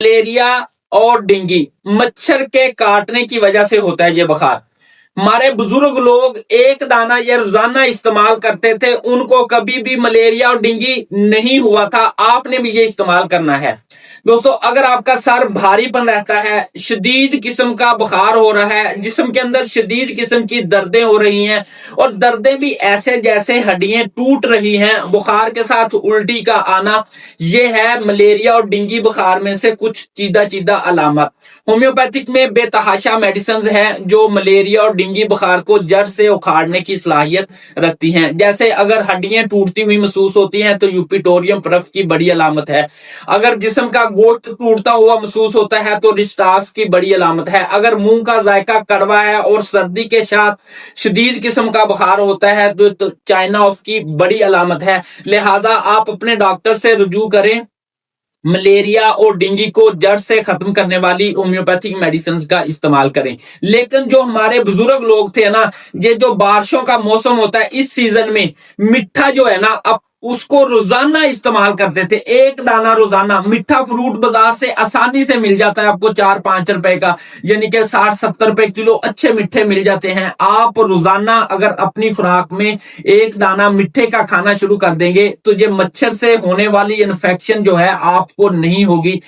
Malaria और dengue मच्छर के काटने की वजह से होता है ये बुखार। हमारे बुजुर्ग लोग एक दाना ये रोजाना इस्तेमाल करते थे, उनको कभी भी मलेरिया और डेंगू नहीं हुआ था। आपने भी ये इस्तेमाल करना है दोस्तों। अगर आपका सर भारीपन रहता है, शदीद किस्म का बुखार हो रहा है, जिस्म के अंदर शदीद किस्म की दर्दें हो रही हैं और दर्दें भी ऐसे जैसे हड्डियां टूट रही हैं, बुखार के साथ उल्टी का आना, ये है मलेरिया और डेंगू बुखार में से कुछ चीदा चीदा अलामत। होम्योपैथिक में बेतहाशा मेडिसिन हैं जो मलेरिया और डेंगू बुखार को जड़ से उखाड़ने की सलाहियत रखती हैं। जैसे अगर हड्डियां टूटती हुई महसूस होती हैं तो यूपिटोरियम प्रफ की बड़ी अलामत है। अगर जिस्म का गोश्त टूटता हुआ महसूस होता है तो रिस्टाक्स की बड़ी अलामत है। अगर मुंह का जायका कड़वा है और सर्दी के साथ शदीद किस्म का बुखार होता है तो चाइना ऑफ की बड़ी अलामत है। लिहाजा आप अपने डॉक्टर से रुजू करें। मलेरिया और डेंगू को जड़ से खत्म करने वाली होम्योपैथिक मेडिसिन का इस्तेमाल करें। लेकिन जो हमारे बुजुर्ग लोग थे ना, ये जो बारिशों का मौसम होता है इस सीजन में मिठा जो है ना, अब उसको रोजाना इस्तेमाल करते थे। एक दाना रोजाना मिठा फ्रूट बाजार से आसानी से मिल जाता है आपको 4-5 रुपए का, यानी कि 60-70 रुपए किलो अच्छे मिठे मिल जाते हैं। आप रोजाना अगर अपनी खुराक में एक दाना मिठे का खाना शुरू कर देंगे तो ये मच्छर से होने वाली इन्फेक्शन जो है आपको नहीं होगी।